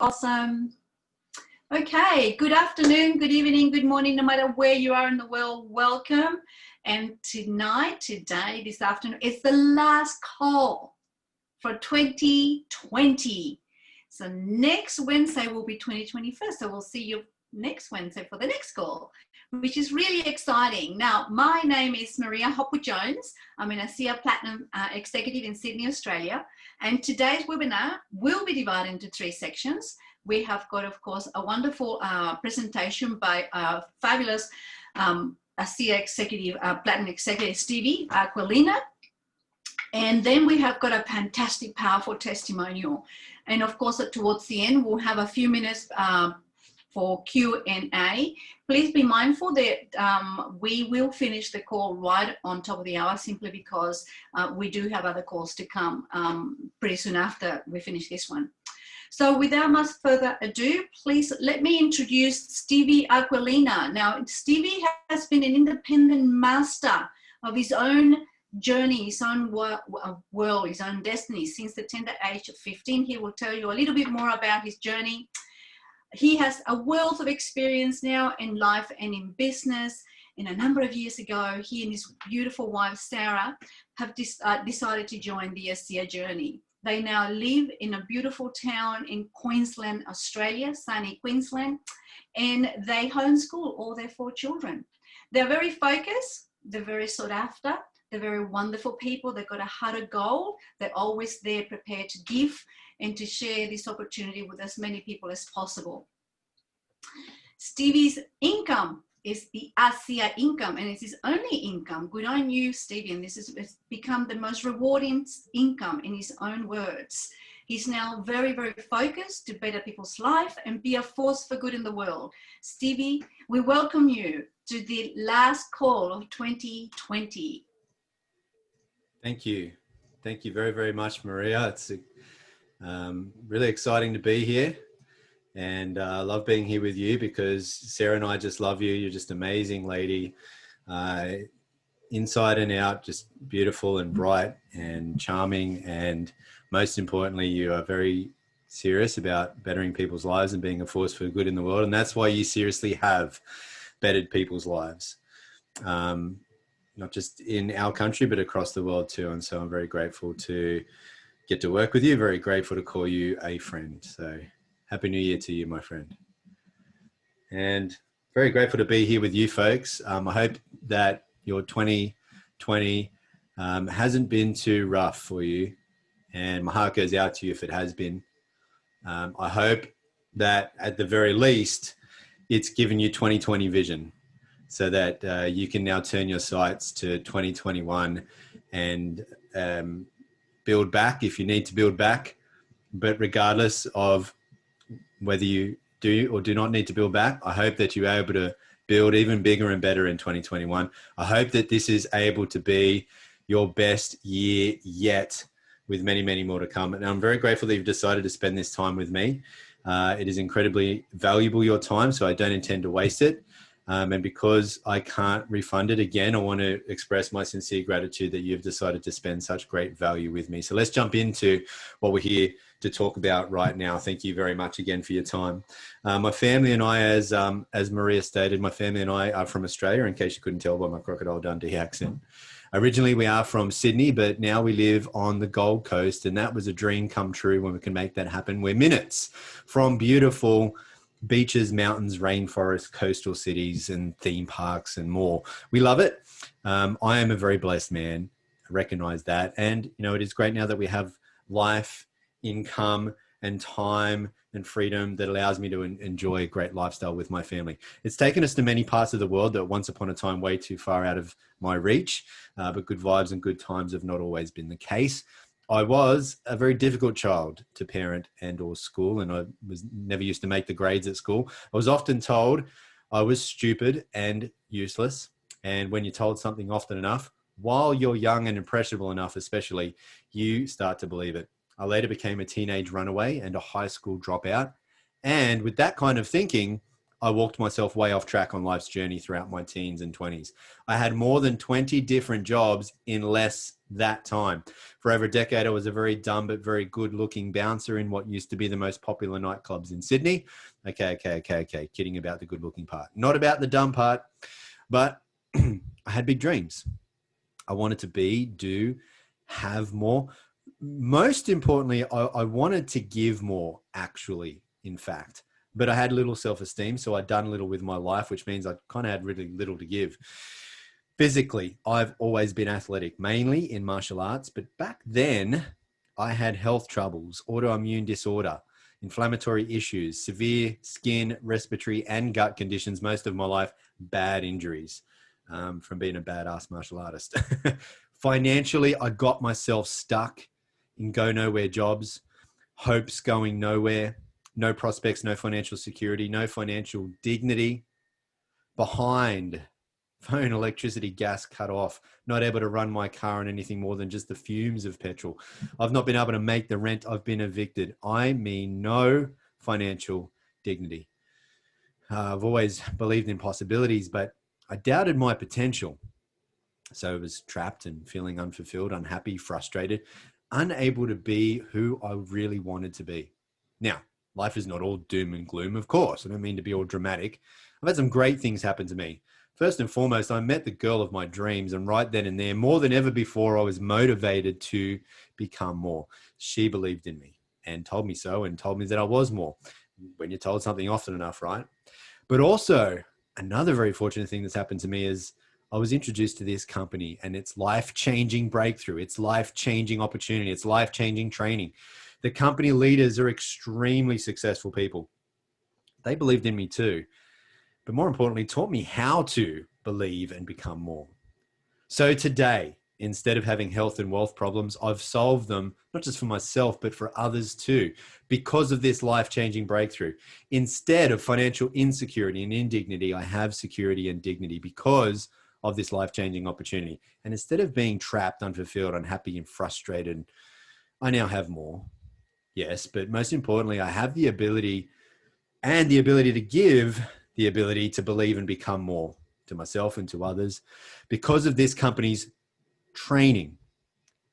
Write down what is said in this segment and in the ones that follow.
Awesome. Okay, good afternoon, good evening, good morning, no matter where you are in the world, welcome. And today, this afternoon, it's the last call for 2020. So next Wednesday will be 2021. So we'll see you next Wednesday for the next call, which is really exciting. Now, my name is Maria Hopwood-Jones. I'm an ASEA Platinum Executive in Sydney, Australia. And today's webinar will be divided into three sections. We have got, of course, a wonderful presentation by fabulous ASEA Executive, Platinum Executive Stevie Aquilina. And then we have got a fantastic, powerful testimonial. And of course, towards the end, we'll have a few minutes for Q&A. Please be mindful that we will finish the call right on top of the hour, simply because we do have other calls to come pretty soon after we finish this one. So without much further ado, please let me introduce Stevie Aquilina. Now, Stevie has been an independent master of his own journey, his own world, his own destiny since the tender age of 15. He will tell you a little bit more about his journey. He has a wealth of experience now in life and in business. And a number of years ago, he and his beautiful wife, Sarah, have decided to join the ASEA journey. They now live in a beautiful town in Queensland, Australia, sunny Queensland, and they homeschool all their 4 children. They're very focused, they're very sought after, they're very wonderful people. They've got a heart of gold. They're always there prepared to give and to share this opportunity with as many people as possible. Stevie's income is the ASEA income, and it's his only income. Good on you, Stevie, and this has become the most rewarding income in his own words. He's now very, very focused to better people's life and be a force for good in the world. Stevie, we welcome you to the last call of 2020. Thank you. Thank you very, very much, Maria. It's really exciting to be here. And I love being here with you because Sarah and I just love you. You're just an amazing lady, inside and out, just beautiful and bright and charming. And most importantly, you are very serious about bettering people's lives and being a force for good in the world. And that's why you seriously have bettered people's lives, not just in our country, but across the world too. And so I'm very grateful to get to work with you. Very grateful to call you a friend. So Happy New Year to you, my friend. And very grateful to be here with you folks. I hope that your 2020 hasn't been too rough for you. And my heart goes out to you if it has been. I hope that at the very least, it's given you 2020 vision so that you can now turn your sights to 2021 and build back if you need to build back. But regardless of whether you do or do not need to build back, I hope that you're able to build even bigger and better in 2021. I hope that this is able to be your best year yet, with many, many more to come. And I'm very grateful that you've decided to spend this time with me. It is incredibly valuable, your time, so I don't intend to waste it. And because I can't refund it again, I want to express my sincere gratitude that you've decided to spend such great value with me. So let's jump into what we're here to talk about right now. Thank you very much again for your time. My family and I, as Maria stated, my family and I are from Australia, in case you couldn't tell by my Crocodile Dundee accent. Originally, we are from Sydney, but now we live on the Gold Coast, and that was a dream come true when we can make that happen. We're minutes from beautiful beaches, mountains, rainforests, coastal cities, and theme parks and more. We love it. I am a very blessed man. I recognize that. And, you know, it is great now that we have life, income, and time and freedom that allows me to enjoy a great lifestyle with my family. It's taken us to many parts of the world that once upon a time way too far out of my reach, but good vibes and good times have not always been the case. I was a very difficult child to parent and or school, and I was never used to make the grades at school. I was often told I was stupid and useless. And when you're told something often enough, while you're young and impressionable enough, especially, you start to believe it. I later became a teenage runaway and a high school dropout. And with that kind of thinking, I walked myself way off track on life's journey throughout my teens and 20s. I had more than 20 different jobs in less that time. For over a decade, I was a very dumb but very good-looking bouncer in what used to be the most popular nightclubs in Sydney. Okay. Kidding about the good-looking part. Not about the dumb part, but I had big dreams. I wanted to be, do, have more. Most importantly, I wanted to give more, actually, in fact. But I had little self-esteem, so I'd done little with my life, which means I kind of had really little to give. Physically, I've always been athletic, mainly in martial arts. But back then, I had health troubles, autoimmune disorder, inflammatory issues, severe skin, respiratory, and gut conditions most of my life, bad injuries from being a badass martial artist. Financially, I got myself stuck in go nowhere jobs, hopes going nowhere, no prospects, no financial security, no financial dignity, behind, phone, electricity, gas cut off, not able to run my car on anything more than just the fumes of petrol. I've not been able to make the rent. I've been evicted. I mean, no financial dignity. I've always believed in possibilities, but I doubted my potential. So I was trapped and feeling unfulfilled, unhappy, frustrated, unable to be who I really wanted to be. Now, life is not all doom and gloom, of course. I don't mean to be all dramatic. I've had some great things happen to me. First and foremost, I met the girl of my dreams, and right then and there, more than ever before, I was motivated to become more. She believed in me and told me so, and told me that I was more. When you're told something often enough, right? But also, another very fortunate thing that's happened to me is I was introduced to this company and its life-changing breakthrough, its life-changing opportunity, its life-changing training. The company leaders are extremely successful people. They believed in me too, but more importantly, taught me how to believe and become more. So today, instead of having health and wealth problems, I've solved them, not just for myself, but for others too, because of this life-changing breakthrough. Instead of financial insecurity and indignity, I have security and dignity because of this life-changing opportunity. And instead of being trapped, unfulfilled, unhappy, and frustrated, I now have more. Yes, but most importantly, I have the ability to give, the ability to believe and become more to myself and to others because of this company's training.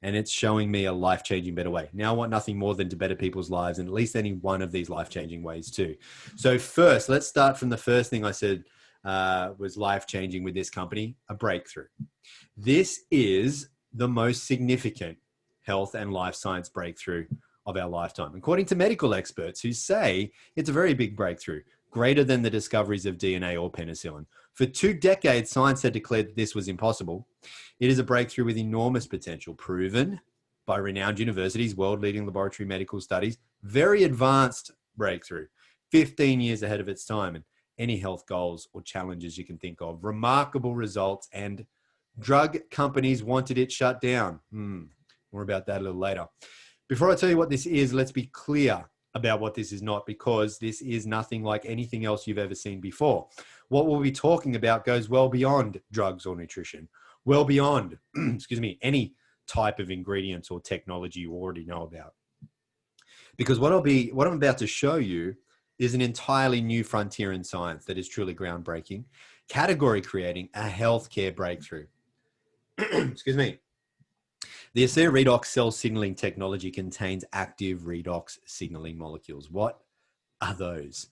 And it's showing me a life-changing better way. Now I want nothing more than to better people's lives, and at least any one of these life-changing ways too. So first, let's start from the first thing I said was life-changing with this company, a breakthrough. This is the most significant health and life science breakthrough of our lifetime, according to medical experts who say it's a very big breakthrough, greater than the discoveries of DNA or penicillin. For 2 decades, science had declared that this was impossible. It is a breakthrough with enormous potential, proven by renowned universities, world-leading laboratory medical studies, very advanced breakthrough, 15 years ahead of its time, and any health goals or challenges you can think of. Remarkable results, and drug companies wanted it shut down. More about that a little later. Before I tell you what this is, let's be clear about what this is not, because this is nothing like anything else you've ever seen before. What we'll be talking about goes well beyond drugs or nutrition, well beyond, any type of ingredients or technology you already know about. Because what I'm about to show you is an entirely new frontier in science that is truly groundbreaking, category creating, a healthcare breakthrough. Excuse me. The ASEA Redox cell signaling technology contains active redox signaling molecules. What are those?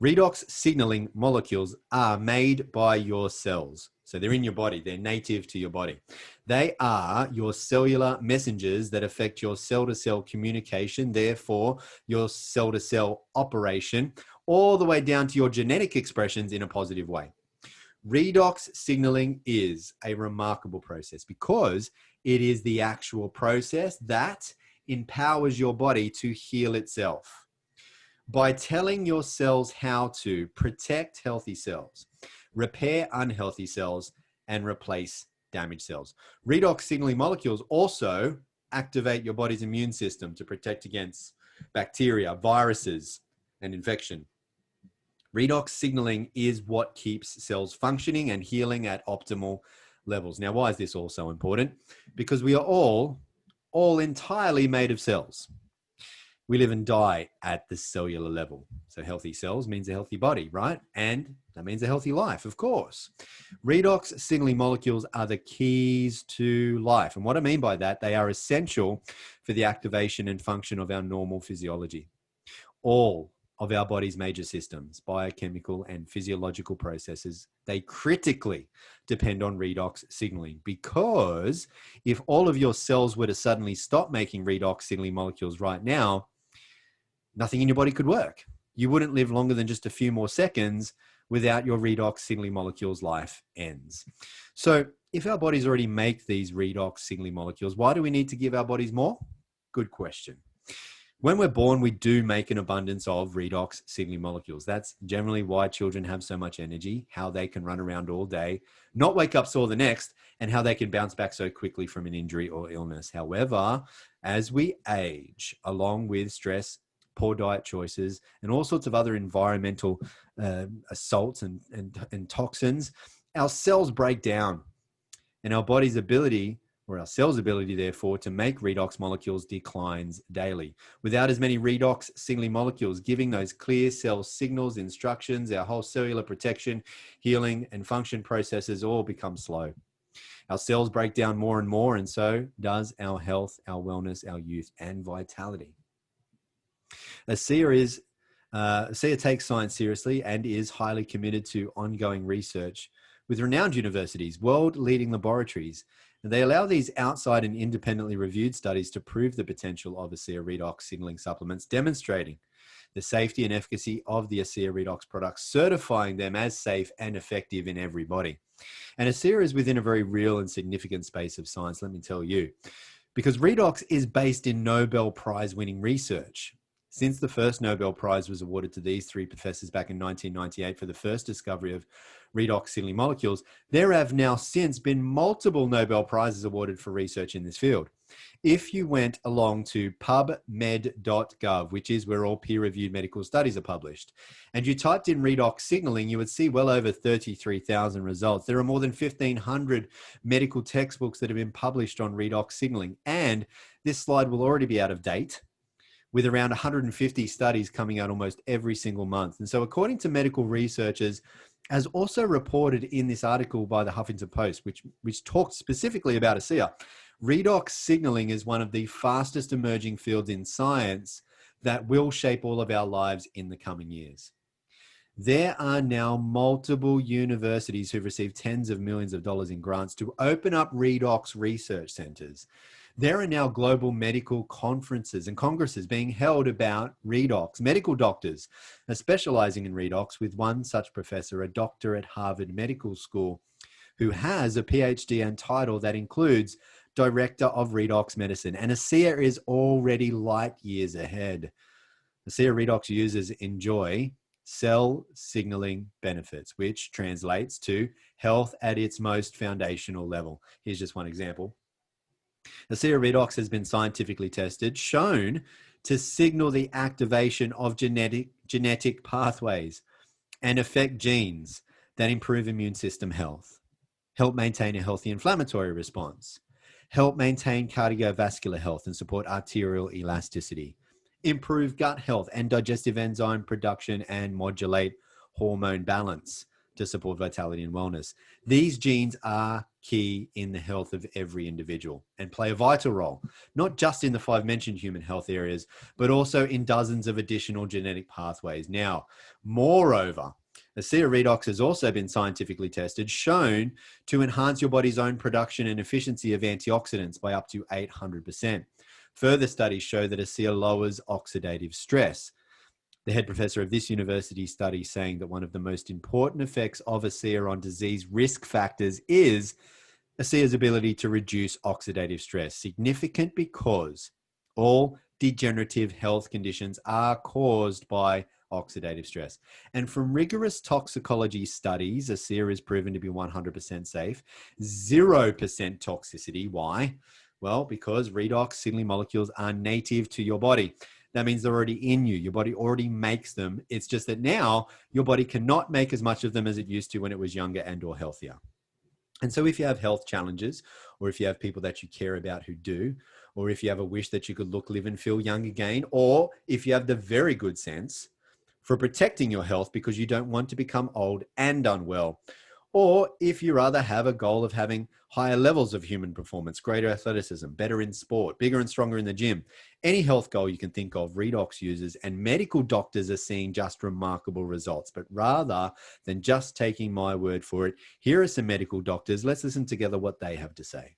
Redox signaling molecules are made by your cells. So they're in your body. They're native to your body. They are your cellular messengers that affect your cell-to-cell communication, therefore your cell-to-cell operation, all the way down to your genetic expressions in a positive way. Redox signaling is a remarkable process because it is the actual process that empowers your body to heal itself. By telling your cells how to protect healthy cells, repair unhealthy cells, and replace damaged cells. Redox signaling molecules also activate your body's immune system to protect against bacteria, viruses, and infection. Redox signaling is what keeps cells functioning and healing at optimal levels. Now, why is this all so important? Because we are all entirely made of cells. We live and die at the cellular level. So healthy cells means a healthy body, right? And that means a healthy life, of course. Redox signaling molecules are the keys to life. And what I mean by that, they are essential for the activation and function of our normal physiology. All of our body's major systems, biochemical and physiological processes, they critically depend on redox signaling, because if all of your cells were to suddenly stop making redox signaling molecules right now, nothing in your body could work. You wouldn't live longer than just a few more seconds. Without your redox signaling molecules, life ends. So if our bodies already make these redox signaling molecules, why do we need to give our bodies more? Good question. When we're born, we do make an abundance of redox signaling molecules. That's generally why children have so much energy, how they can run around all day, not wake up sore the next, and how they can bounce back so quickly from an injury or illness. However, as we age, along with stress, poor diet choices, and all sorts of other environmental assaults and toxins, our cells break down, and our body's ability, or our cells' ability, therefore, to make redox molecules declines daily. Without as many redox signaling molecules giving those clear cell signals, instructions, our whole cellular protection, healing, and function processes all become slow. Our cells break down more and more, and so does our health, our wellness, our youth, and vitality. ASEA takes science seriously and is highly committed to ongoing research with renowned universities, world-leading laboratories. And they allow these outside and independently reviewed studies to prove the potential of ASEA redox signaling supplements, demonstrating the safety and efficacy of the ASEA redox products, certifying them as safe and effective in every body. And ASEA is within a very real and significant space of science, let me tell you, because redox is based in Nobel Prize-winning research. Since the first Nobel Prize was awarded to these three professors back in 1998 for the first discovery of redox signaling molecules, there have now since been multiple Nobel Prizes awarded for research in this field. If you went along to pubmed.gov, which is where all peer-reviewed medical studies are published, and you typed in redox signaling, you would see well over 33,000 results. There are more than 1,500 medical textbooks that have been published on redox signaling, and this slide will already be out of date, with around 150 studies coming out almost every single month. And so according to medical researchers, as also reported in this article by the Huffington Post, which talks specifically about ASEA, redox signaling is one of the fastest emerging fields in science that will shape all of our lives in the coming years. There are now multiple universities who've received tens of millions of dollars in grants to open up redox research centers. There are now global medical conferences and congresses being held about redox. Medical doctors are specializing in redox, with one such professor, a doctor at Harvard Medical School, who has a PhD and title that includes Director of Redox Medicine. And ASEA is already light years ahead. ASEA redox users enjoy cell signaling benefits, which translates to health at its most foundational level. Here's just one example. ASEA redox has been scientifically tested, shown to signal the activation of genetic pathways and affect genes that improve immune system health, help maintain a healthy inflammatory response, help maintain cardiovascular health and support arterial elasticity, improve gut health and digestive enzyme production, and modulate hormone balance to support vitality and wellness. These genes are key in the health of every individual and play a vital role, not just in the 5 mentioned human health areas, but also in dozens of additional genetic pathways. Now, moreover, ASEA redox has also been scientifically tested, shown to enhance your body's own production and efficiency of antioxidants by up to 800%. Further studies show that ASEA lowers oxidative stress. The head professor of this university study saying that one of the most important effects of ASEA on disease risk factors is ASEA's ability to reduce oxidative stress. Significant because all degenerative health conditions are caused by oxidative stress. And from rigorous toxicology studies, ASEA is proven to be 100% safe, 0% toxicity. Why? Well, because redox signaling molecules are native to your body. That means they're already in you. Your body already makes them. It's just that now your body cannot make as much of them as it used to when it was younger and or healthier. And so if you have health challenges, or if you have people that you care about who do, or if you have a wish that you could look, live, and feel young again, or if you have the very good sense for protecting your health because you don't want to become old and unwell, or if you rather have a goal of having higher levels of human performance, greater athleticism, better in sport, bigger and stronger in the gym, any health goal you can think of, Redox users and medical doctors are seeing just remarkable results. But rather than just taking my word for it, here are some medical doctors. Let's listen together what they have to say.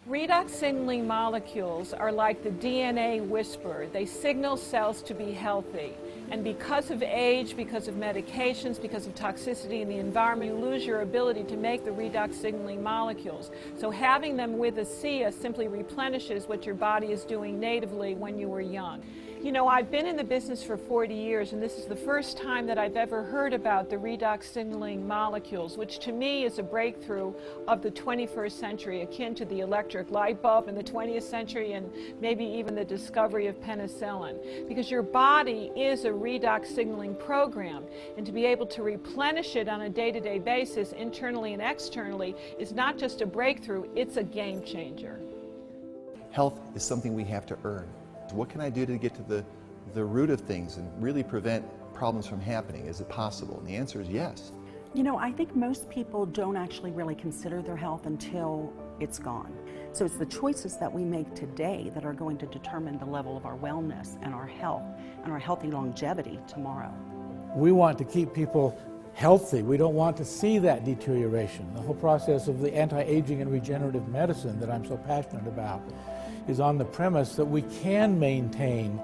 Redox signaling molecules are like the DNA whisperer. They signal cells to be healthy. And because of age, because of medications, because of toxicity in the environment, you lose your ability to make the redox signaling molecules. So having them with ASEA simply replenishes what your body is doing natively when you were young. You know, I've been in the business for 40 years, and this is the first time that I've ever heard about the redox signaling molecules, which to me is a breakthrough of the 21st century, akin to the electric light bulb in the 20th century and maybe even the discovery of penicillin. Because your body is a redox signaling program, and to be able to replenish it on a day-to-day basis, internally and externally, is not just a breakthrough, it's a game changer. Health is something we have to earn. What can I do to get to the root of things and really prevent problems from happening? Is it possible? And the answer is yes. You know, I think most people don't actually really consider their health until it's gone. So it's the choices that we make today that are going to determine the level of our wellness and our health and our healthy longevity tomorrow. We want to keep people healthy. We don't want to see that deterioration. The whole process of the anti-aging and regenerative medicine that I'm so passionate about is on the premise that we can maintain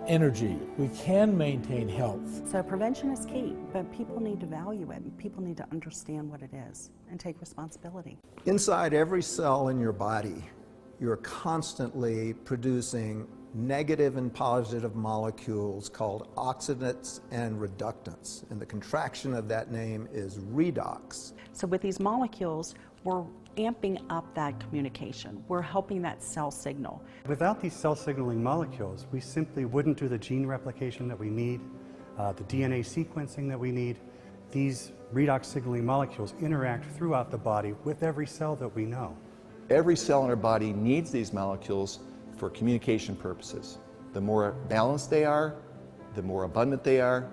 energy, we can maintain health. So prevention is key, but people need to value it, and people need to understand what it is and take responsibility. Inside every cell in your body, you're constantly producing negative and positive molecules called oxidants and reductants, and the contraction of that name is redox. So with these molecules, we're amping up that communication. We're helping that cell signal. Without these cell signaling molecules, we simply wouldn't do the gene replication that we need, the DNA sequencing that we need. These redox signaling molecules interact throughout the body with every cell that we know. Every cell in our body needs these molecules for communication purposes. The more balanced they are, the more abundant they are,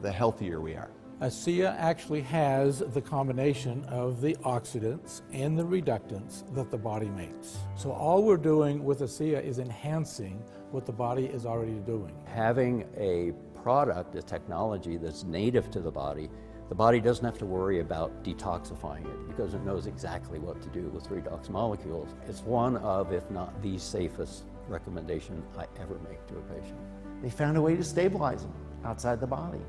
the healthier we are. ASEA actually has the combination of the oxidants and the reductants that the body makes. So all we're doing with ASEA is enhancing what the body is already doing. Having a product, a technology that's native to the body doesn't have to worry about detoxifying it because it knows exactly what to do with redox molecules. It's one of, if not the safest recommendation I ever make to a patient. They found a way to stabilize them outside the body.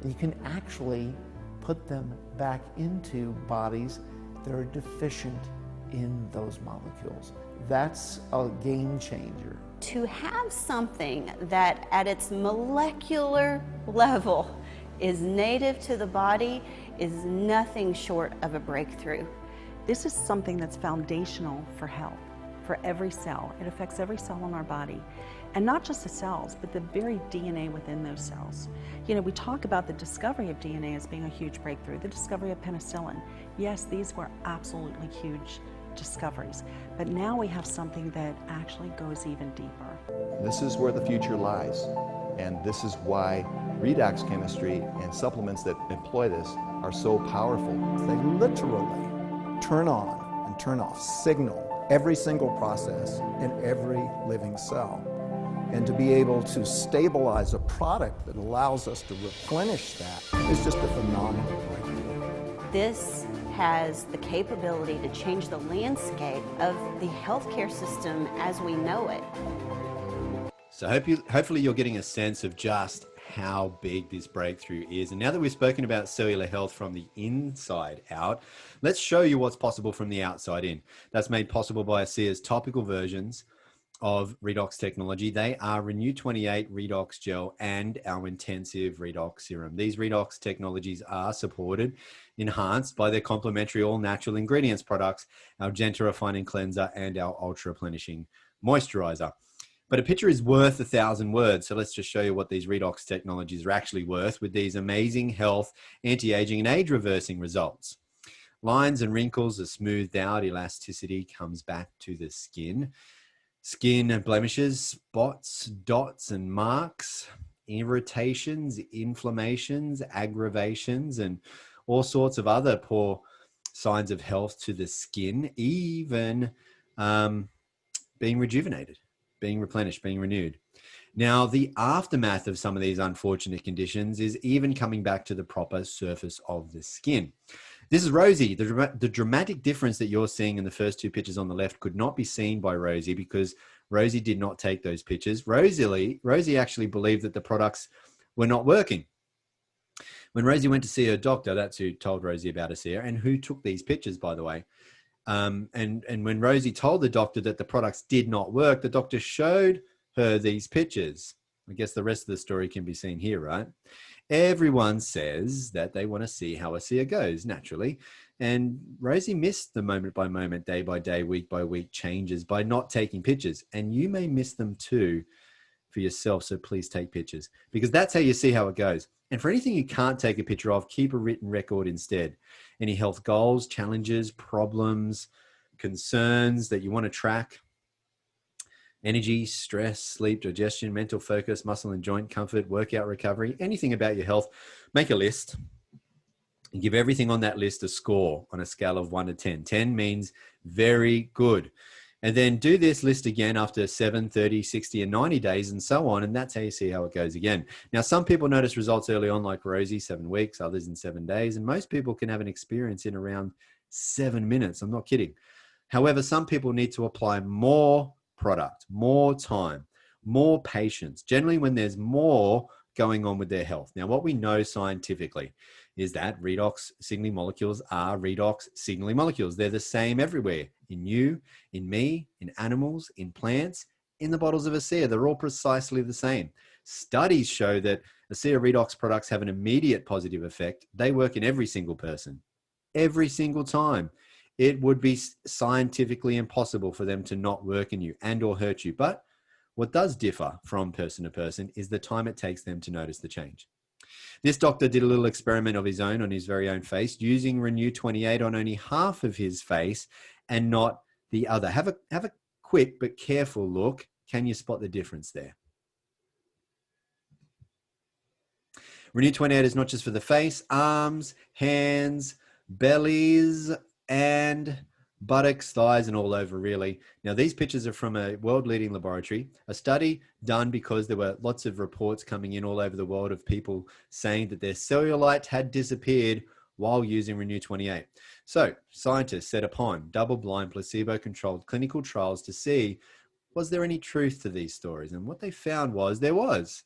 And you can actually put them back into bodies that are deficient in those molecules. That's a game changer. To have something that at its molecular level is native to the body is nothing short of a breakthrough. This is something that's foundational for health, for every cell. It affects every cell in our body. And not just the cells, but the very DNA within those cells. You know, we talk about the discovery of DNA as being a huge breakthrough, the discovery of penicillin. Yes, these were absolutely huge discoveries, but now we have something that actually goes even deeper. This is where the future lies, and this is why redox chemistry and supplements that employ this are so powerful. They literally turn on and turn off, signal every single process in every living cell. And to be able to stabilize a product that allows us to replenish that is just a phenomenal breakthrough. This has the capability to change the landscape of the healthcare system as we know it. So hopefully you're getting a sense of just how big this breakthrough is. And now that we've spoken about cellular health from the inside out, let's show you what's possible from the outside in. That's made possible by ASEA's topical versions of Redox technology. They are Renew 28 Redox Gel and our Intensive Redox Serum. These Redox technologies are supported, enhanced by their complementary all-natural ingredients products, our Gentle Refining Cleanser and our Ultra Replenishing Moisturizer. But a picture is worth 1,000 words. So let's just show you what these Redox technologies are actually worth with these amazing health, anti-aging and age reversing results. Lines and wrinkles are smoothed out. Elasticity comes back to the skin. Skin blemishes, spots, dots, and marks, irritations, inflammations, aggravations, and all sorts of other poor signs of health to the skin, even being rejuvenated, being replenished, being renewed. Now, the aftermath of some of these unfortunate conditions is even coming back to the proper surface of the skin. This is Rosie. The dramatic difference that you're seeing in the first two pictures on the left could not be seen by Rosie because Rosie did not take those pictures. Rosie actually believed that the products were not working. When Rosie went to see her doctor, that's who told Rosie about ASEA and who took these pictures, by the way. And when Rosie told the doctor that the products did not work, the doctor showed her these pictures. I guess the rest of the story can be seen here, right? Everyone says that they want to see how ASEA goes, naturally. And Rosie missed the moment by moment, day by day, week by week changes by not taking pictures. And you may miss them too for yourself. So please take pictures because that's how you see how it goes. And for anything you can't take a picture of, keep a written record instead. Any health goals, challenges, problems, concerns that you want to track, energy, stress, sleep, digestion, mental focus, muscle and joint comfort, workout recovery, anything about your health, make a list and give everything on that list a score on a scale of 1 to 10. 10 means very good. And then do this list again after 7, 30, 60, and 90 days and so on. And that's how you see how it goes again. Now, some people notice results early on like Rosie, 7 weeks, others in 7 days. And most people can have an experience in around 7 minutes. I'm not kidding. However, some people need to apply more product, more time, more patience, generally when there's more going on with their health. Now, what we know scientifically is that redox signaling molecules are redox signaling molecules. They're the same everywhere, in you, in me, in animals, in plants, in the bottles of ASEA. They're all precisely the same. Studies show that ASEA redox products have an immediate positive effect. They work in every single person, every single time. It would be scientifically impossible for them to not work in you and or hurt you. But what does differ from person to person is the time it takes them to notice the change. This doctor did a little experiment of his own on his very own face, using Renew 28 on only half of his face and not the other. Have a quick but careful look. Can you spot the difference there? Renew 28 is not just for the face, arms, hands, bellies, and buttocks, thighs, and all over really. Now, these pictures are from a world-leading laboratory, a study done because there were lots of reports coming in all over the world of people saying that their cellulite had disappeared while using Renew 28. So scientists set upon double-blind, placebo-controlled clinical trials to see, was there any truth to these stories? And what they found was there was.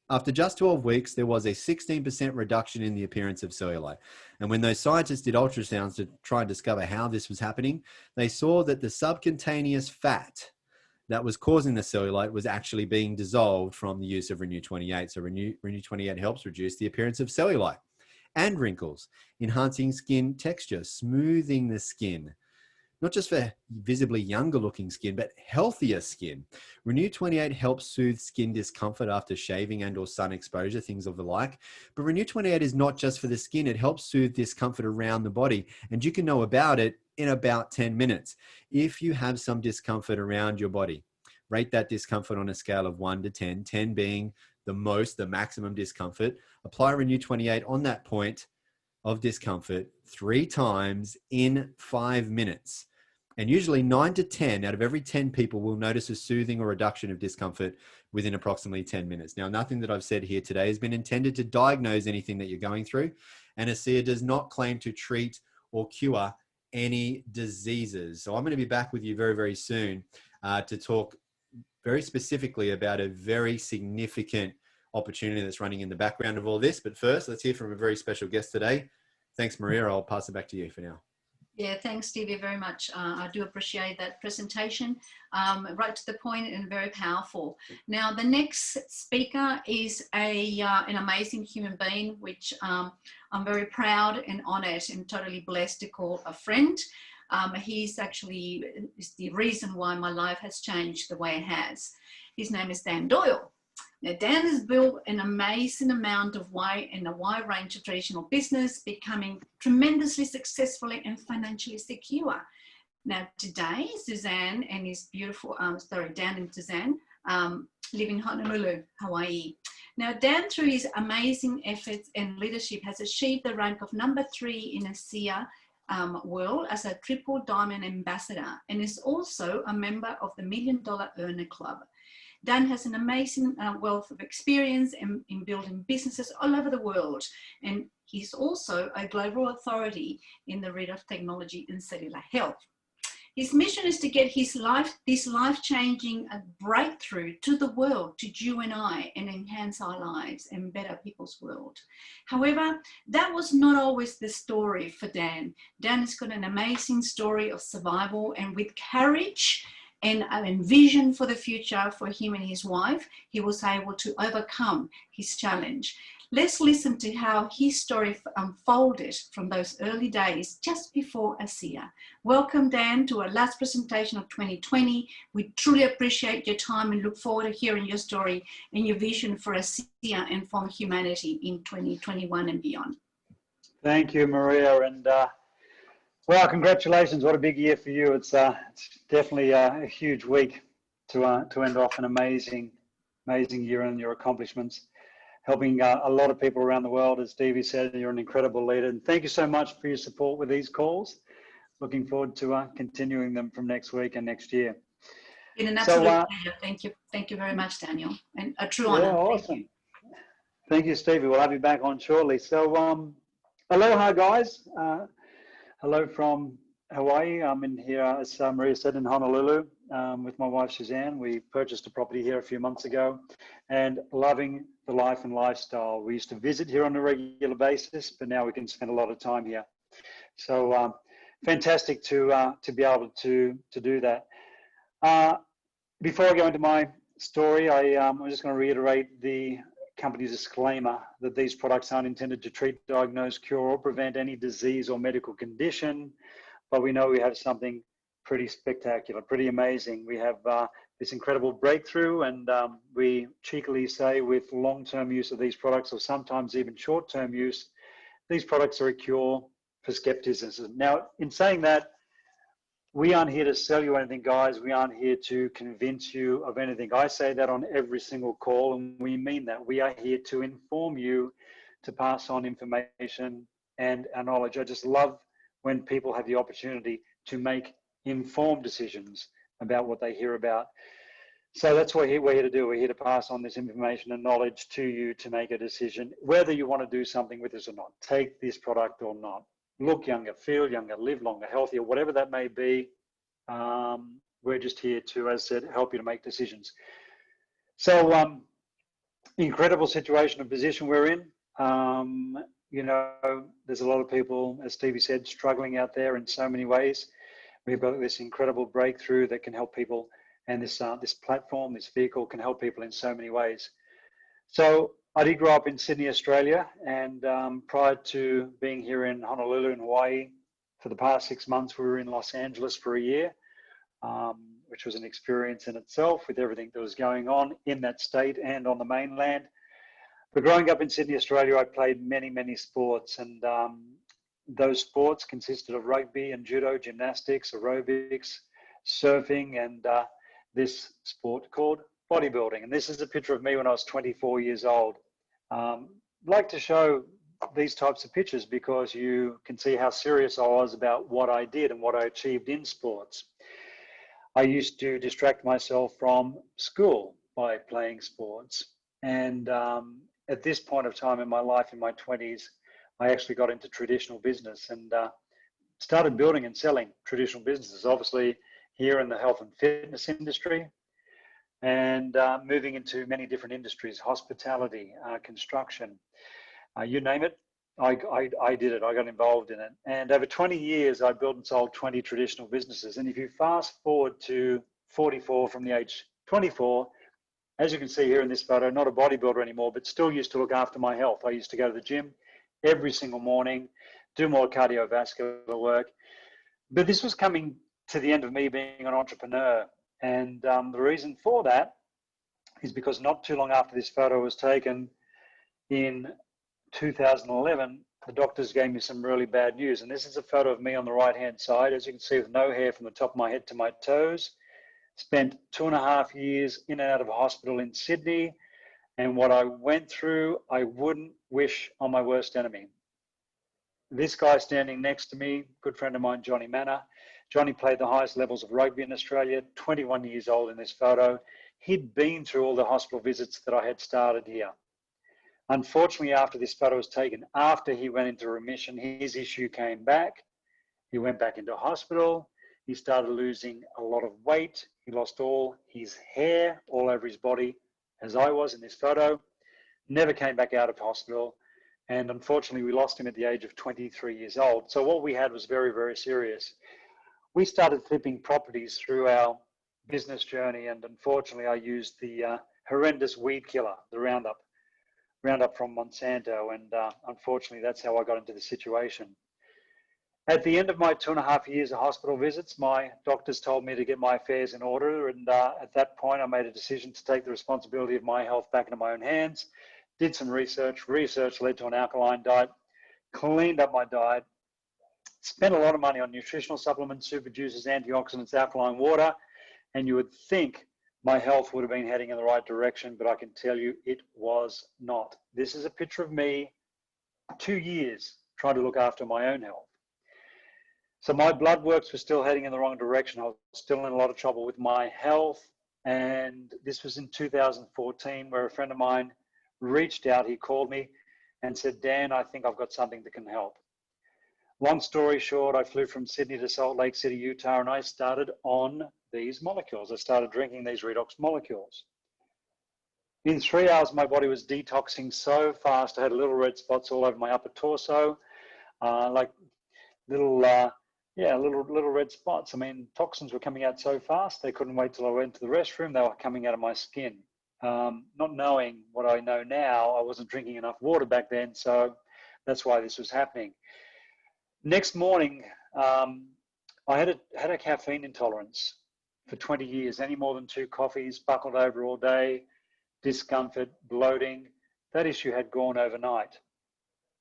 After just 12 weeks, there was a 16% reduction in the appearance of cellulite. And when those scientists did ultrasounds to try and discover how this was happening, they saw that the subcutaneous fat that was causing the cellulite was actually being dissolved from the use of Renew 28. So Renew 28 helps reduce the appearance of cellulite and wrinkles, enhancing skin texture, smoothing the skin. Not just for visibly younger looking skin, but healthier skin. Renew 28 helps soothe skin discomfort after shaving and or sun exposure, things of the like. But Renew 28 is not just for the skin. It helps soothe discomfort around the body. And you can know about it in about 10 minutes. If you have some discomfort around your body, rate that discomfort on a scale of 1 to 10, 10 being the maximum discomfort. Apply Renew 28 on that point of discomfort 3 times in 5 minutes. And usually 9 to 10 out of every 10 people will notice a soothing or reduction of discomfort within approximately 10 minutes. Now, nothing that I've said here today has been intended to diagnose anything that you're going through. And ASEA does not claim to treat or cure any diseases. So I'm going to be back with you very, very soon to talk very specifically about a very significant opportunity that's running in the background of all this. But first, let's hear from a very special guest today. Thanks, Maria. I'll pass it back to you for now. Yeah, thanks, Stevie, very much. I do appreciate that presentation. Right to the point and very powerful. Now, the next speaker is an amazing human being, which I'm very proud and honored and totally blessed to call a friend. He's actually is the reason why my life has changed the way it has. His name is Dan Doyle. Now, Dan has built an amazing amount of wide range of traditional business, becoming tremendously successful and financially secure. Now, today, Suzanne and his beautiful, Dan and Suzanne live in Honolulu, Hawaii. Now, Dan, through his amazing efforts and leadership, has achieved the rank of #3 in ASEA world as a triple diamond ambassador, and is also a member of the $1 Million Earner Club. Dan has an amazing wealth of experience in building businesses all over the world, and he's also a global authority in the Redox technology and cellular health. His mission is to get this life-changing breakthrough to the world, to you and I, and enhance our lives and better people's world. However, that was not always the story for Dan. Dan has got an amazing story of survival, and with courage and vision for the future for him and his wife, he was able to overcome his challenge. Let's listen to how his story unfolded from those early days just before ASEA. Welcome, Dan, to our last presentation of 2020. We truly appreciate your time and look forward to hearing your story and your vision for ASEA and for humanity in 2021 and beyond. Thank you, Maria. And well, congratulations. What a big year for you. It's definitely a huge week to end off an amazing year and your accomplishments. Helping a lot of people around the world. As Stevie said, you're an incredible leader. And thank you so much for your support with these calls. Looking forward to continuing them from next week and next year. Been an absolute pleasure. Thank you. Thank you very much, Daniel. And a true honor. Yeah, awesome. Thank you, Stevie. We'll have you back on shortly. So, aloha, guys. Hello from Hawaii. I'm in here, as Maria said, in Honolulu with my wife, Suzanne. We purchased a property here a few months ago and loving the life and lifestyle. We used to visit here on a regular basis, but now we can spend a lot of time here. So fantastic to be able to do that. Before I go into my story, I'm just going to reiterate the company's disclaimer that these products aren't intended to treat, diagnose, cure, or prevent any disease or medical condition, but we know we have something pretty spectacular, pretty amazing. We have this incredible breakthrough, and we cheekily say with long-term use of these products, or sometimes even short-term use, these products are a cure for skepticism. Now, in saying that, we aren't here to sell you anything, guys. We aren't here to convince you of anything. I say that on every single call, and we mean that. We are here to inform you, to pass on information and our knowledge. I just love when people have the opportunity to make informed decisions about what they hear about. So that's what we're here to do. We're here to pass on this information and knowledge to you to make a decision, whether you want to do something with this or not. Take this product or not. Look younger, feel younger, live longer, healthier, whatever that may be. We're just here to, as I said, help you to make decisions. So incredible situation and position we're in. You know, there's a lot of people, as Stevie said, struggling out there in so many ways. We've got this incredible breakthrough that can help people, and this platform, this vehicle can help people in so many ways. So I did grow up in Sydney, Australia, and prior to being here in Honolulu in Hawaii, for the past 6 months, we were in Los Angeles for a year, which was an experience in itself with everything that was going on in that state and on the mainland. But growing up in Sydney, Australia, I played many sports, and those sports consisted of rugby and judo, gymnastics, aerobics, surfing, and this sport called bodybuilding. And this is a picture of me when I was 24 years old. Like to show these types of pictures because you can see how serious I was about what I did and what I achieved in sports. I used to distract myself from school by playing sports. And at this point of time in my life, in my 20s, I actually got into traditional business and started building and selling traditional businesses, obviously here in the health and fitness industry, and moving into many different industries, hospitality, construction, you name it, I did it, I got involved in it. And over 20 years, I built and sold 20 traditional businesses. And if you fast forward to 44 from the age 24, as you can see here in this photo, not a bodybuilder anymore, but still used to look after my health. I used to go to the gym every single morning, do more cardiovascular work. But this was coming to the end of me being an entrepreneur. And the reason for that is because not too long after this photo was taken in 2011, the doctors gave me some really bad news. And this is a photo of me on the right-hand side, as you can see, with no hair from the top of my head to my toes. Spent 2.5 years in and out of hospital in Sydney. And what I went through, I wouldn't wish on my worst enemy. This guy standing next to me, good friend of mine, Johnny Manor. Johnny played the highest levels of rugby in Australia, 21 years old in this photo. He'd been through all the hospital visits that I had started here. Unfortunately, after this photo was taken, after he went into remission, his issue came back. He went back into hospital. He started losing a lot of weight. He lost all his hair all over his body, as I was in this photo. Never came back out of hospital. And unfortunately, we lost him at the age of 23 years old. So what we had was very, very serious. We started flipping properties through our business journey. And unfortunately, I used the horrendous weed killer, the Roundup from Monsanto. And unfortunately, that's how I got into the situation. At the end of my 2.5 years of hospital visits, my doctors told me to get my affairs in order. And at that point, I made a decision to take the responsibility of my health back into my own hands. Did some research. Research led to an alkaline diet, cleaned up my diet, spent a lot of money on nutritional supplements, super juices, antioxidants, alkaline water. And you would think my health would have been heading in the right direction, but I can tell you it was not. This is a picture of me 2 years trying to look after my own health. So my blood works were still heading in the wrong direction. I was still in a lot of trouble with my health. And this was in 2014, where a friend of mine reached out. He called me and said, Dan, I think I've got something that can help. Long story short, I flew from Sydney to Salt Lake City, Utah, and I started on these molecules. I started drinking these Redox molecules. In 3 hours, my body was detoxing so fast. I had little red spots all over my upper torso, like little red spots. I mean, toxins were coming out so fast, they couldn't wait till I went to the restroom. They were coming out of my skin. Not knowing what I know now, I wasn't drinking enough water back then, so that's why this was happening. Next morning, I had a caffeine intolerance for 20 years. Any more than 2 coffees, buckled over all day, discomfort, bloating. That issue had gone overnight.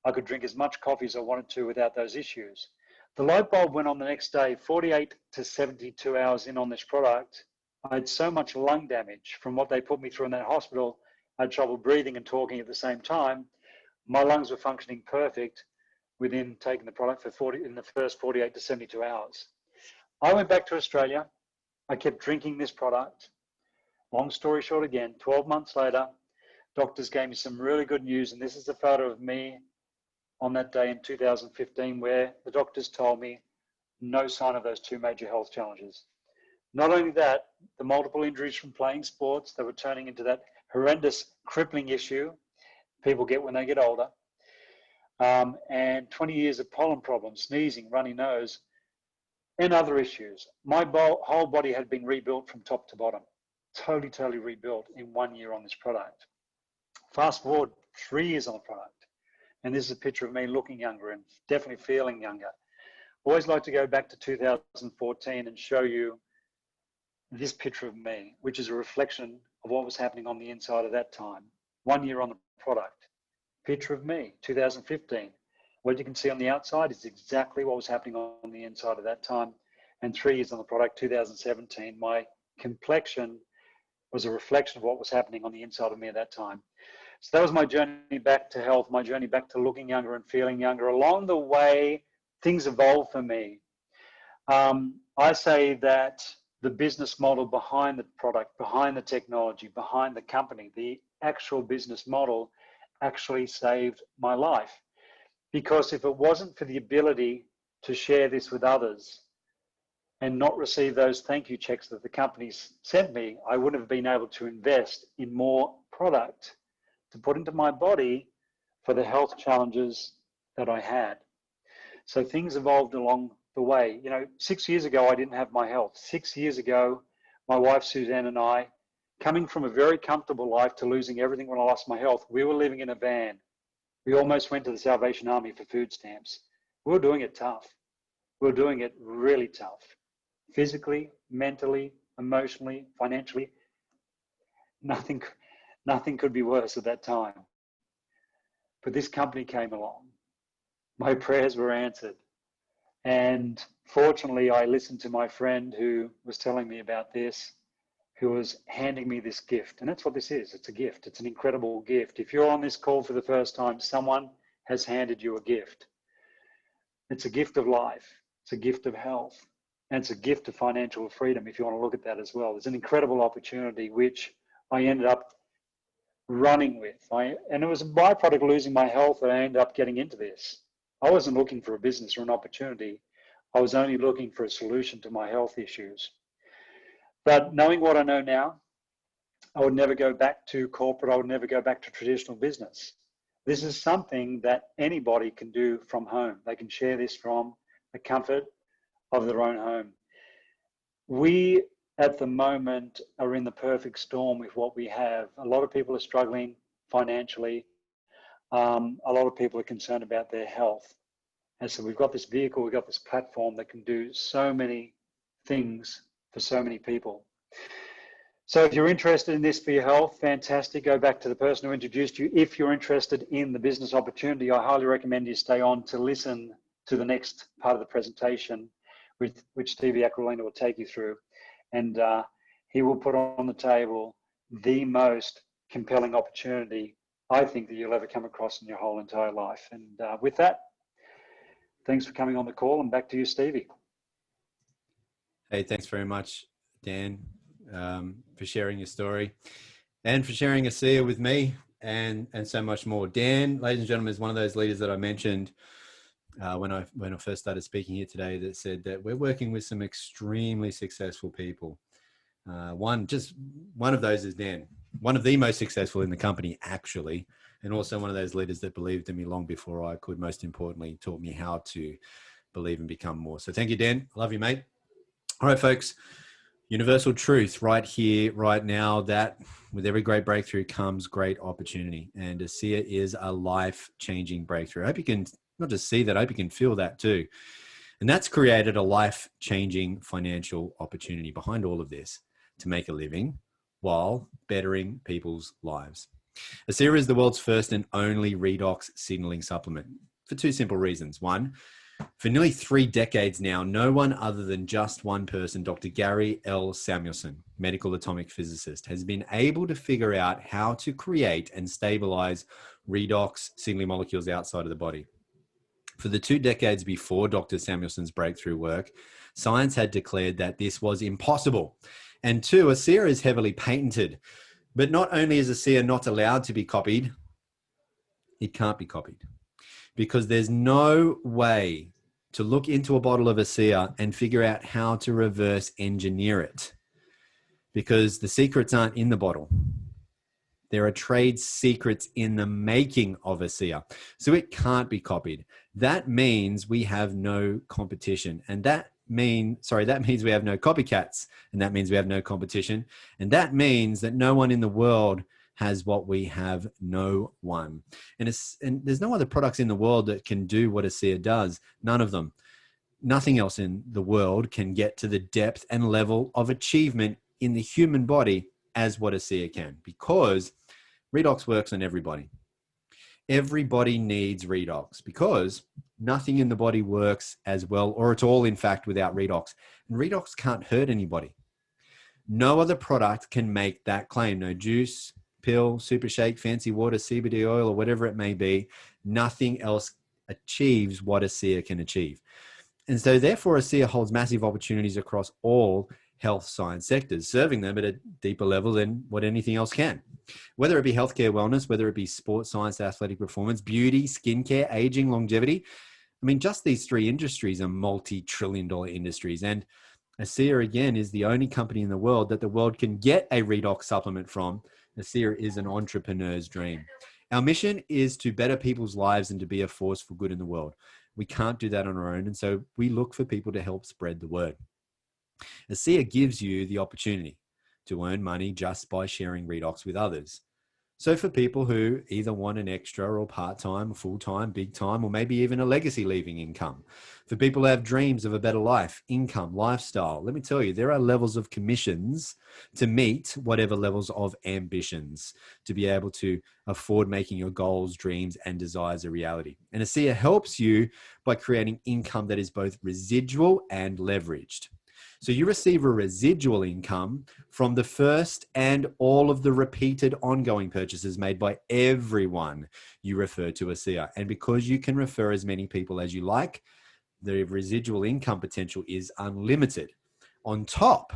I could drink as much coffee as I wanted to without those issues. The light bulb went on the next day. 48 to 72 hours in on this product, I had so much lung damage from what they put me through in that hospital. I had trouble breathing and talking at the same time. My lungs were functioning perfect within taking the product in the first 48 to 72 hours. I went back to Australia. I kept drinking this product. Long story short again, 12 months later, doctors gave me some really good news. And this is a photo of me on that day in 2015, where the doctors told me no sign of those 2 major health challenges. Not only that, the multiple injuries from playing sports that were turning into that horrendous crippling issue people get when they get older, and 20 years of pollen problems, sneezing, runny nose, and other issues. My whole body had been rebuilt from top to bottom, totally rebuilt in 1 year on this product. Fast forward 3 years on the product, and this is a picture of me looking younger and definitely feeling younger. Always like to go back to 2014 and show you this picture of me, which is a reflection of what was happening on the inside at that time. 1 year on the product. Picture of me, 2015. What you can see on the outside is exactly what was happening on the inside at that time. And 3 years on the product, 2017, my complexion was a reflection of what was happening on the inside of me at that time. So that was my journey back to health, my journey back to looking younger and feeling younger. Along the way, things evolved for me. I say that the business model behind the product, behind the technology, behind the company, the actual business model actually saved my life. Because if it wasn't for the ability to share this with others and not receive those thank you checks that the companies sent me, I wouldn't have been able to invest in more product to put into my body for the health challenges that I had. So things evolved along the way. 6 years ago, I didn't have my health. 6 years ago, my wife, Suzanne, and I, coming from a very comfortable life to losing everything when I lost my health, we were living in a van. We almost went to the Salvation Army for food stamps. We were doing it tough. We were doing it really tough. Physically, mentally, emotionally, financially. nothing, nothing could be worse at that time. But this company came along. My prayers were answered. And fortunately, I listened to my friend who was telling me about this, who was handing me this gift. And that's what this is. It's a gift. It's an incredible gift. If you're on this call for the first time, someone has handed you a gift. It's a gift of life. It's a gift of health. And it's a gift of financial freedom, if you want to look at that as well. It's an incredible opportunity, which I ended up running with. And it was a byproduct of losing my health that I ended up getting into this. I wasn't looking for a business or an opportunity. I was only looking for a solution to my health issues. But knowing what I know now, I would never go back to corporate. I would never go back to traditional business. This is something that anybody can do from home. They can share this from the comfort of their own home. We, at the moment, are in the perfect storm with what we have. A lot of people are struggling financially. A lot of people are concerned about their health. And so we've got this vehicle, we've got this platform that can do so many things for so many people. So if you're interested in this for your health, fantastic. Go back to the person who introduced you. If you're interested in the business opportunity, I highly recommend you stay on to listen to the next part of the presentation, which Stevie Aquilina will take you through. And he will put on the table the most compelling opportunity I think that you'll ever come across in your whole entire life. And with that, thanks for coming on the call, and back to you, Stevie. Hey, thanks very much, Dan, for sharing your story and for sharing ASEA with me and so much more. Dan, ladies and gentlemen, is one of those leaders that I mentioned when I first started speaking here today, that said that we're working with some extremely successful people. One of those is Dan, one of the most successful in the company, actually, and also one of those leaders that believed in me long before I could, most importantly, taught me how to believe and become more. So thank you, Dan. I love you, mate. All right, folks, universal truth right here, right now, that with every great breakthrough comes great opportunity. And ASEA is a life-changing breakthrough. I hope you can not just see that, I hope you can feel that too. And that's created a life-changing financial opportunity behind all of this to make a living while bettering people's lives. ASEA is the world's first and only redox signaling supplement for two simple reasons. One, for nearly 3 decades now, no one other than just one person, Dr. Gary L. Samuelson, medical atomic physicist, has been able to figure out how to create and stabilize redox signaling molecules outside of the body. For the 2 decades before Dr. Samuelson's breakthrough work, science had declared that this was impossible. And two, ASEA is heavily patented. But not only is ASEA not allowed to be copied, it can't be copied. Because there's no way to look into a bottle of ASEA and figure out how to reverse engineer it. Because the secrets aren't in the bottle. There are trade secrets in the making of ASEA. So it can't be copied. That means we have no competition. And that means we have no copycats. And that means we have no competition. And that means that no one in the world has what we have, no one. And there's no other products in the world that can do what ASEA does. None of them. Nothing else in the world can get to the depth and level of achievement in the human body as what ASEA can, because redox works on everybody. Everybody needs redox because nothing in the body works as well or at all, in fact, without redox. And redox can't hurt anybody. No other product can make that claim. No juice, pill, super shake, fancy water, CBD oil, or whatever it may be. Nothing else achieves what ASEA can achieve. And so therefore, ASEA holds massive opportunities across all health science sectors, serving them at a deeper level than what anything else can. Whether it be healthcare, wellness, whether it be sports science, athletic performance, beauty, skincare, aging, longevity. I mean, just these 3 industries are multi-trillion-dollar industries. And ASEA, again, is the only company in the world that the world can get a redox supplement from. ASEA is an entrepreneur's dream. Our mission is to better people's lives and to be a force for good in the world. We can't do that on our own. And so we look for people to help spread the word. ASEA gives you the opportunity to earn money just by sharing redox with others. So for people who either want an extra or part-time, full-time, big time, or maybe even a legacy leaving income, for people who have dreams of a better life, income, lifestyle, let me tell you, there are levels of commissions to meet whatever levels of ambitions to be able to afford making your goals, dreams, and desires a reality. And ASEA helps you by creating income that is both residual and leveraged. So you receive a residual income from the first and all of the repeated ongoing purchases made by everyone you refer to ASEA. And because you can refer as many people as you like, the residual income potential is unlimited. On top,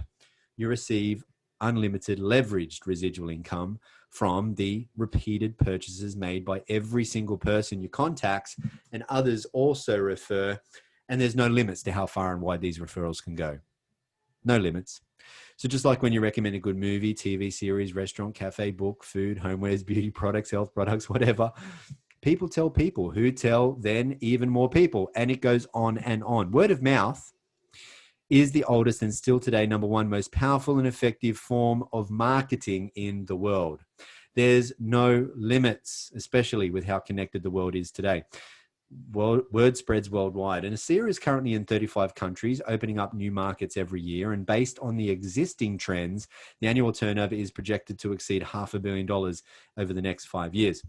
you receive unlimited leveraged residual income from the repeated purchases made by every single person you contact, and others also refer, and there's no limits to how far and wide these referrals can go. No limits. So just like when you recommend a good movie, TV series, restaurant, cafe, book, food, homewares, beauty products, health products, whatever, people tell people who tell then even more people, and it goes on and on. Word of mouth is the oldest and still today #1 most powerful and effective form of marketing in the world. There's no limits, especially with how connected the world is today. Word spreads worldwide, and ASEA is currently in 35 countries, opening up new markets every year. And based on the existing trends, the annual turnover is projected to exceed $500 million over the next 5 years.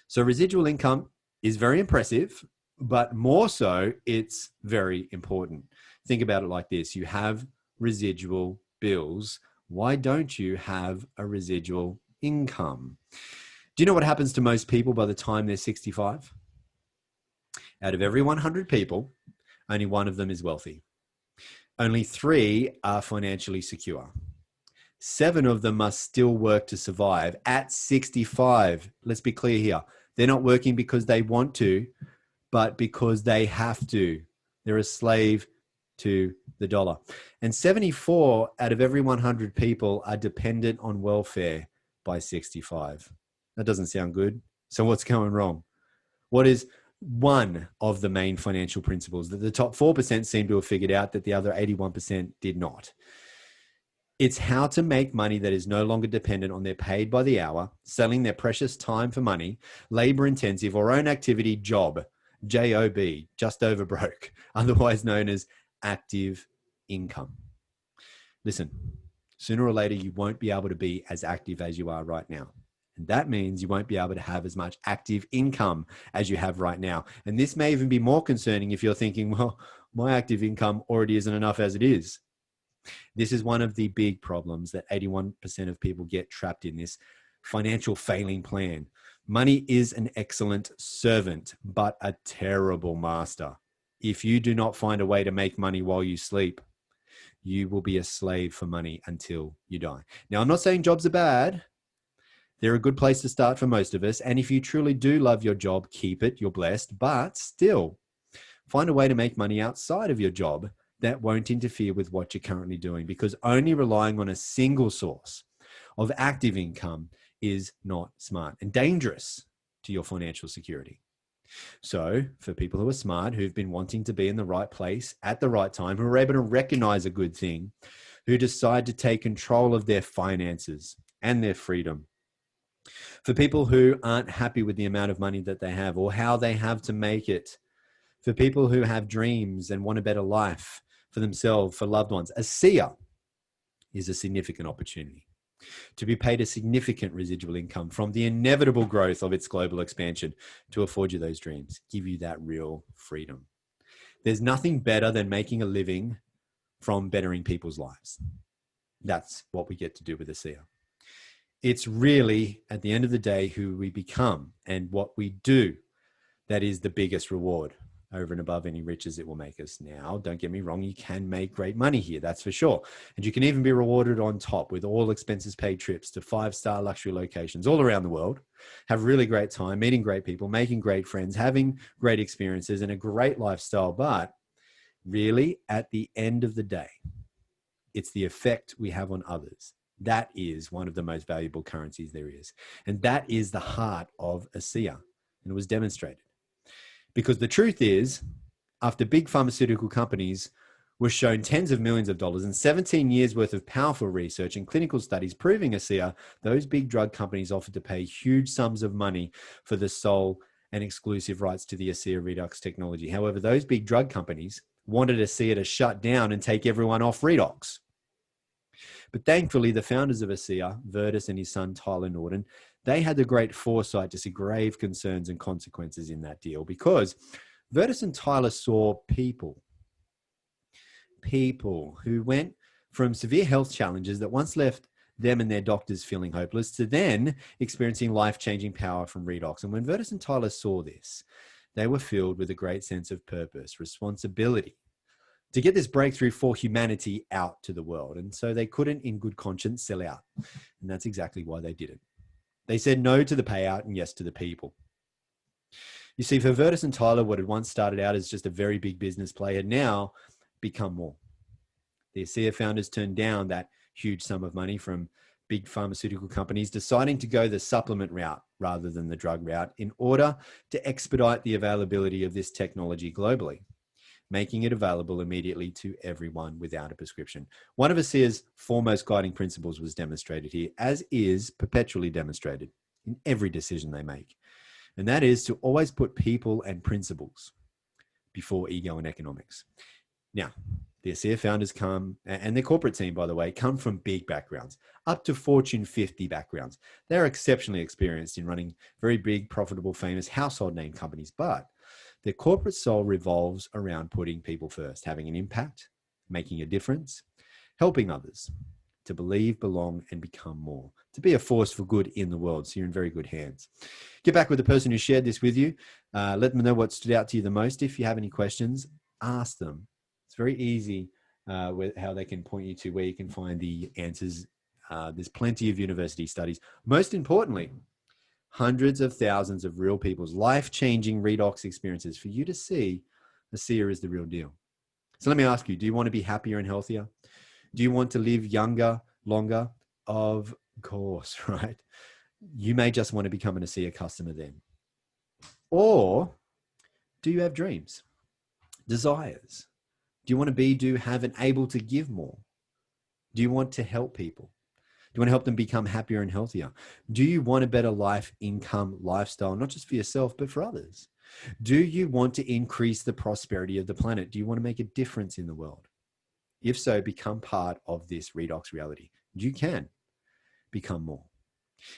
So residual income is very impressive, but more so, it's very important. Think about it like this. You have residual bills. Why don't you have a residual income? Do you know what happens to most people by the time they're 65? Out of every 100 people, only one of them is wealthy. Only 3 are financially secure. 7 of them must still work to survive at 65. Let's be clear here. They're not working because they want to, but because they have to. They're a slave to the dollar. And 74 out of every 100 people are dependent on welfare by 65. That doesn't sound good. So what's going wrong? What is one of the main financial principles that the top 4% seem to have figured out that the other 81% did not? It's how to make money that is no longer dependent on their paid by the hour, selling their precious time for money, labor intensive or own activity job, JOB, just over broke, otherwise known as active income. Listen, sooner or later, you won't be able to be as active as you are right now. And that means you won't be able to have as much active income as you have right now. And this may even be more concerning if you're thinking, well, my active income already isn't enough as it is. This is one of the big problems that 81% of people get trapped in, this financial failing plan. Money is an excellent servant, but a terrible master. If you do not find a way to make money while you sleep, you will be a slave for money until you die. Now, I'm not saying jobs are bad. They're a good place to start for most of us. And if you truly do love your job, keep it, you're blessed. But still, find a way to make money outside of your job that won't interfere with what you're currently doing, because only relying on a single source of active income is not smart and dangerous to your financial security. So for people who are smart, who've been wanting to be in the right place at the right time, who are able to recognize a good thing, who decide to take control of their finances and their freedom, for people who aren't happy with the amount of money that they have or how they have to make it, for people who have dreams and want a better life for themselves, for loved ones, ASEA is a significant opportunity to be paid a significant residual income from the inevitable growth of its global expansion to afford you those dreams, give you that real freedom. There's nothing better than making a living from bettering people's lives. That's what we get to do with ASEA. It's really, at the end of the day, who we become and what we do that is the biggest reward over and above any riches it will make us. Now, don't get me wrong, you can make great money here, that's for sure. And you can even be rewarded on top with all expenses paid trips to 5-star luxury locations all around the world, have really great time, meeting great people, making great friends, having great experiences and a great lifestyle. But really, at the end of the day, it's the effect we have on others. That is one of the most valuable currencies there is. And that is the heart of ASEA. And it was demonstrated. Because the truth is, after big pharmaceutical companies was shown tens of millions of dollars and 17 years worth of powerful research and clinical studies proving ASEA, those big drug companies offered to pay huge sums of money for the sole and exclusive rights to the ASEA Redox technology. However, those big drug companies wanted ASEA to shut down and take everyone off Redox. But thankfully, the founders of ASEA, Virtus and his son Tyler Norton, they had the great foresight to see grave concerns and consequences in that deal, because Virtus and Tyler saw people who went from severe health challenges that once left them and their doctors feeling hopeless to then experiencing life-changing power from Redox. And when Virtus and Tyler saw this, they were filled with a great sense of purpose, responsibility to get this breakthrough for humanity out to the world. And so they couldn't in good conscience sell out. And that's exactly why they did it. They said no to the payout and yes to the people. You see, for Virtus and Tyler, what had once started out as just a very big business play had now become more. The ASEA founders turned down that huge sum of money from big pharmaceutical companies, deciding to go the supplement route rather than the drug route in order to expedite the availability of this technology globally, making it available immediately to everyone without a prescription. One of ASEA's foremost guiding principles was demonstrated here, as is perpetually demonstrated in every decision they make. And that is to always put people and principles before ego and economics. Now, the ASEA founders come, and their corporate team, by the way, come from big backgrounds, up to Fortune 50 backgrounds. They're exceptionally experienced in running very big, profitable, famous household name companies, but their corporate soul revolves around putting people first, having an impact, making a difference, helping others to believe, belong, and become more, to be a force for good in the world. So you're in very good hands. Get back with the person who shared this with you. Let them know what stood out to you the most. If you have any questions, ask them. It's very easy with how they can point you to where you can find the answers. There's plenty of university studies. Most importantly, hundreds of thousands of real people's life-changing Redox experiences for you to see ASEA is the real deal. So let me ask you, do you want to be happier and healthier? Do you want to live younger, longer? Of course, right? You may just want to become an ASEA customer then. Or do you have dreams, desires? Do you want to be, do, have, and able to give more? Do you want to help people? Do you want to help them become happier and healthier? Do you want a better life, income, lifestyle, not just for yourself, but for others? Do you want to increase the prosperity of the planet? Do you want to make a difference in the world? If so, become part of this Redox reality. You can become more.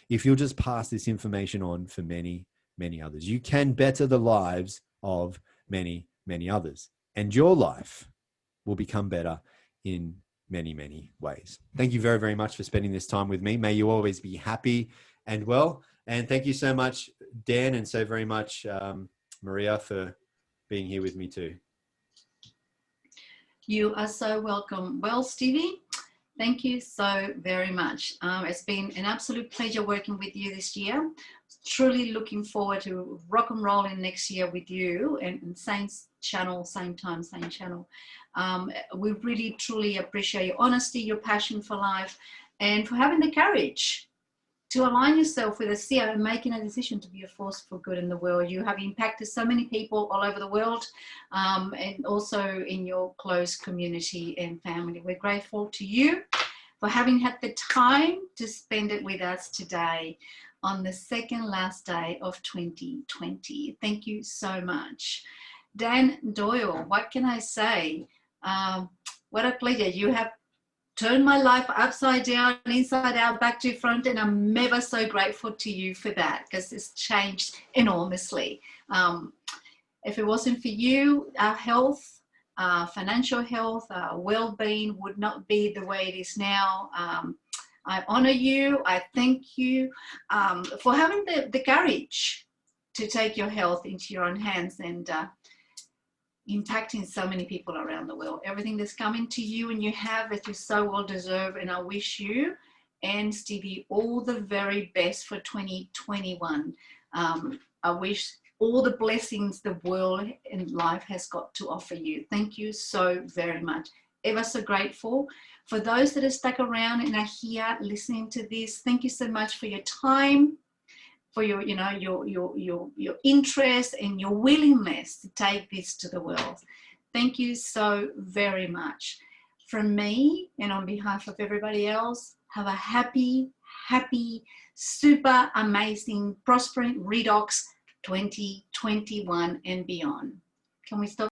If you'll just pass this information on for many, many others, you can better the lives of many, many others. And your life will become better in many, many ways. Thank you very, very much for spending this time with me. May you always be happy and well. And thank you so much, Dan, and so very much, Maria, for being here with me too. You are so welcome. Well, Stevie, thank you so very much. It's been an absolute pleasure working with you this year. Truly looking forward to rock and rolling next year with you, and same channel, same time, same channel. We really, truly appreciate your honesty, your passion for life, and for having the courage to align yourself with ASEA and making a decision to be a force for good in the world. You have impacted so many people all over the world, and also in your close community and family. We're grateful to you for having had the time to spend it with us today on the second last day of 2020. Thank you so much. Dan Doyle, what can I say? What a pleasure. You have turned my life upside down, inside out, back to front, and I'm ever so grateful to you for that, because it's changed enormously. If it wasn't for you, our health, financial health, well-being would not be the way it is now. I honor you. I thank you for having the courage to take your health into your own hands and impacting so many people around the world. Everything that's coming to you and you have it is so well deserved, and I wish you and Stevie all the very best for 2021. I wish all the blessings the world and life has got to offer you. Thank you so very much. Ever so grateful. For those that have stuck around and are here listening to this, thank you so much for your time, for your interest and your willingness to take this to the world. Thank you so very much. From me and on behalf of everybody else, have a happy, super amazing, prospering Redox 2021 and beyond. Can we stop?